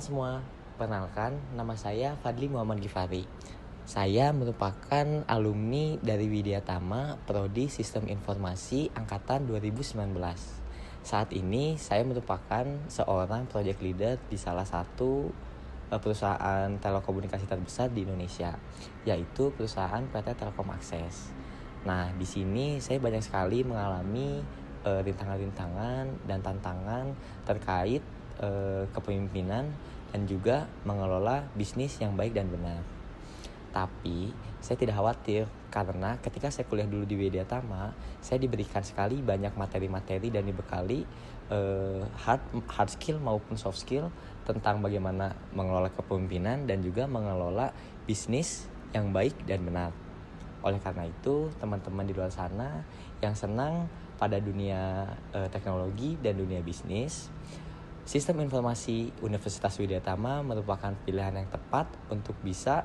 semua, perkenalkan nama saya Fadli Muhammad Gifari. Saya merupakan alumni dari Widyatama Prodi Sistem Informasi Angkatan 2019. Saat ini saya merupakan seorang project leader di salah satu perusahaan telekomunikasi terbesar di Indonesia, yaitu perusahaan PT Telkom Akses. Nah, di sini saya banyak sekali mengalami rintangan-rintangan dan tantangan terkait kepemimpinan dan juga mengelola bisnis yang baik dan benar. Tapi saya tidak khawatir karena ketika saya kuliah dulu di Widyatama, saya diberikan sekali banyak materi-materi dan dibekali hard skill maupun soft skill tentang bagaimana mengelola kepemimpinan dan juga mengelola bisnis yang baik dan benar. Oleh karena itu, teman-teman di luar sana yang senang pada dunia teknologi dan dunia bisnis, Sistem Informasi Universitas Widyatama merupakan pilihan yang tepat untuk bisa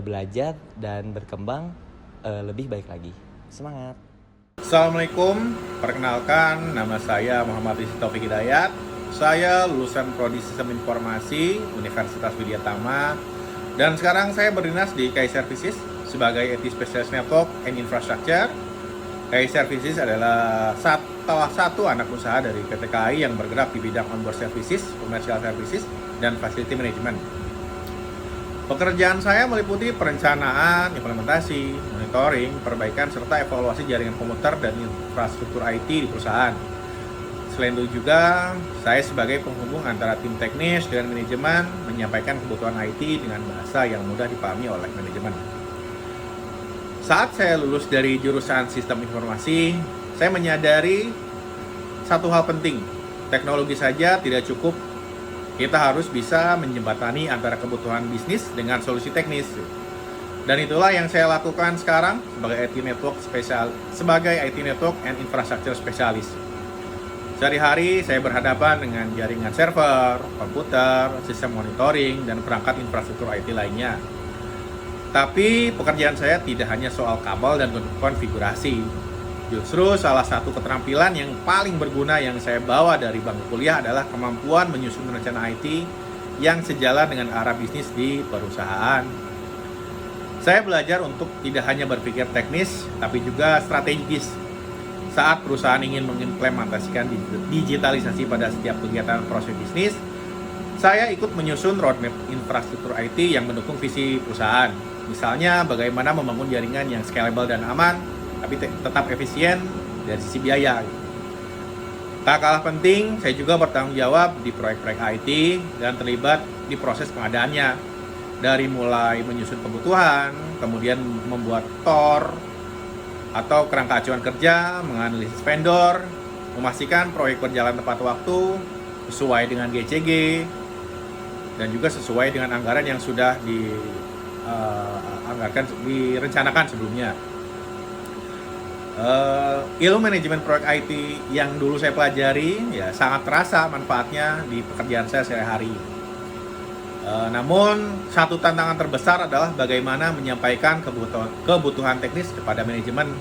belajar dan berkembang lebih baik lagi. Semangat! Assalamualaikum, perkenalkan nama saya Muhammad Rizky Taufik Hidayat. Saya lulusan Prodi Sistem Informasi Universitas Widyatama dan sekarang saya berdinas di KAI Services sebagai IT Specialist Network and Infrastructure. KAI Services adalah salah satu anak usaha dari PT KAI yang bergerak di bidang onboard services, commercial services, dan facility management. Pekerjaan saya meliputi perencanaan, implementasi, monitoring, perbaikan, serta evaluasi jaringan komputer dan infrastruktur IT di perusahaan. Selain itu juga, saya sebagai penghubung antara tim teknis dengan manajemen menyampaikan kebutuhan IT dengan bahasa yang mudah dipahami oleh manajemen. Saat saya lulus dari jurusan Sistem Informasi, saya menyadari satu hal penting. Teknologi saja tidak cukup. Kita harus bisa menjembatani antara kebutuhan bisnis dengan solusi teknis. Dan itulah yang saya lakukan sekarang sebagai IT Network and Infrastructure Specialist. Sehari-hari saya berhadapan dengan jaringan server, komputer, sistem monitoring, dan perangkat infrastruktur IT lainnya. Tapi pekerjaan saya tidak hanya soal kabel dan konfigurasi. Justru salah satu keterampilan yang paling berguna yang saya bawa dari bangku kuliah adalah kemampuan menyusun rencana IT yang sejalan dengan arah bisnis di perusahaan. Saya belajar untuk tidak hanya berpikir teknis, tapi juga strategis. Saat perusahaan ingin mengimplementasikan digitalisasi pada setiap kegiatan proses bisnis, saya ikut menyusun roadmap infrastruktur IT yang mendukung visi perusahaan. Misalnya bagaimana membangun jaringan yang scalable dan aman, tapi tetap efisien dari sisi biaya. Tak kalah penting, saya juga bertanggung jawab di proyek-proyek IT dan terlibat di proses pengadaannya. Dari mulai menyusun kebutuhan, kemudian membuat TOR atau kerangka acuan kerja, menganalisis vendor, memastikan proyek berjalan tepat waktu, sesuai dengan GCG, dan juga sesuai dengan anggaran yang sudah direncanakan sebelumnya. Ilmu manajemen proyek IT yang dulu saya pelajari ya sangat terasa manfaatnya di pekerjaan saya sehari-hari. Namun satu tantangan terbesar adalah bagaimana menyampaikan kebutuhan teknis kepada manajemen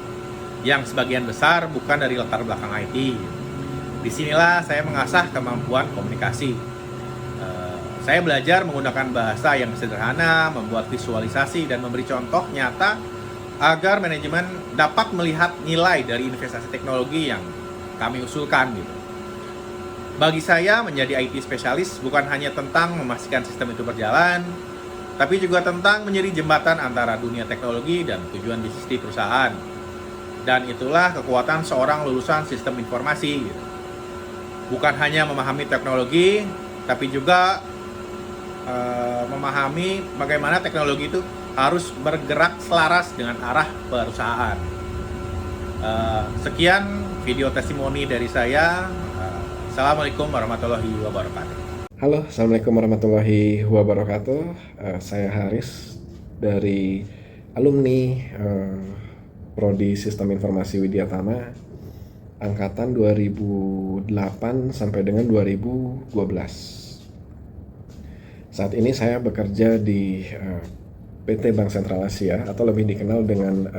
yang sebagian besar bukan dari latar belakang IT. Disinilah saya mengasah kemampuan komunikasi. Saya belajar menggunakan bahasa yang sederhana, membuat visualisasi dan memberi contoh nyata agar manajemen dapat melihat nilai dari investasi teknologi yang kami usulkan gitu. Bagi saya, menjadi IT spesialis bukan hanya tentang memastikan sistem itu berjalan, tapi juga tentang menjadi jembatan antara dunia teknologi dan tujuan bisnis di perusahaan. Dan itulah kekuatan seorang lulusan sistem informasi. Bukan hanya memahami teknologi, tapi juga memahami bagaimana teknologi itu harus bergerak selaras dengan arah perusahaan. Sekian video testimoni dari saya. Assalamualaikum warahmatullahi wabarakatuh. Halo, Assalamualaikum warahmatullahi wabarakatuh. Saya Haris dari alumni Prodi Sistem Informasi Widyatama angkatan 2008 sampai dengan 2012. Saat ini saya bekerja di PT Bank Sentral Asia atau lebih dikenal dengan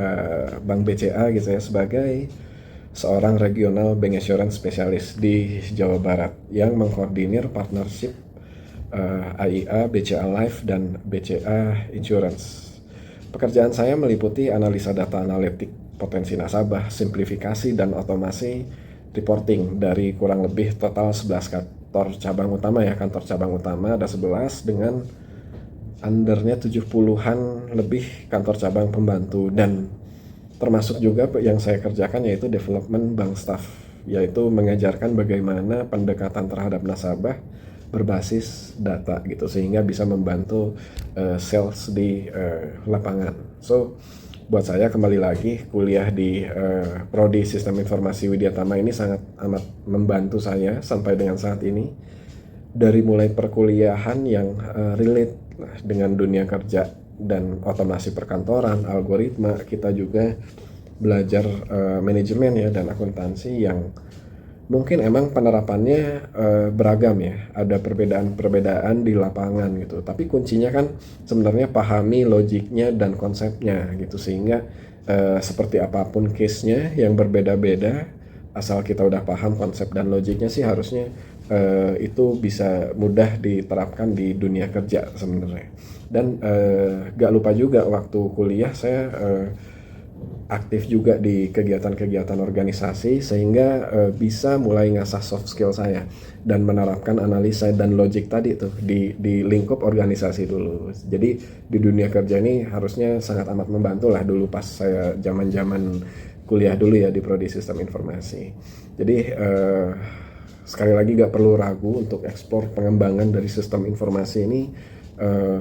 Bank BCA gitu ya, sebagai seorang regional bank assurance spesialis di Jawa Barat yang mengkoordinir partnership AIA, BCA Life, dan BCA Insurance. Pekerjaan saya meliputi analisa data analitik potensi nasabah, simplifikasi dan otomasi reporting dari kurang lebih total 11 kantor cabang utama ya. Kantor cabang utama ada 11 dengan undernya 70-an lebih kantor cabang pembantu, dan termasuk juga yang saya kerjakan yaitu development bank staff, yaitu mengajarkan bagaimana pendekatan terhadap nasabah berbasis data gitu sehingga bisa membantu sales di lapangan. So buat saya kembali lagi kuliah di Prodi Sistem Informasi Widyatama ini sangat amat membantu saya sampai dengan saat ini, dari mulai perkuliahan yang relate dengan dunia kerja dan otomasi perkantoran, algoritma. Kita juga belajar manajemen ya dan akuntansi yang mungkin emang penerapannya beragam ya, ada perbedaan-perbedaan di lapangan gitu. Tapi kuncinya kan sebenarnya pahami logiknya dan konsepnya gitu, sehingga seperti apapun case-nya yang berbeda-beda, asal kita udah paham konsep dan logiknya sih harusnya itu bisa mudah diterapkan di dunia kerja sebenarnya. Dan gak lupa juga waktu kuliah saya aktif juga di kegiatan-kegiatan organisasi, sehingga bisa mulai ngasah soft skill saya dan menerapkan analisa dan logik tadi tuh di lingkup organisasi dulu. Jadi di dunia kerja ini harusnya sangat amat membantu lah dulu pas saya zaman-zaman kuliah dulu ya di Prodi Sistem Informasi. Jadi sekali lagi gak perlu ragu untuk eksplor pengembangan dari sistem informasi ini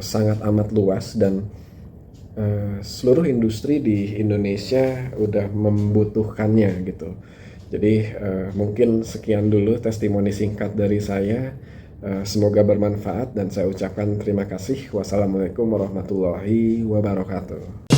sangat amat luas, dan seluruh industri di Indonesia udah membutuhkannya gitu. Jadi mungkin sekian dulu testimoni singkat dari saya. Semoga bermanfaat dan saya ucapkan terima kasih. Wassalamualaikum warahmatullahi wabarakatuh.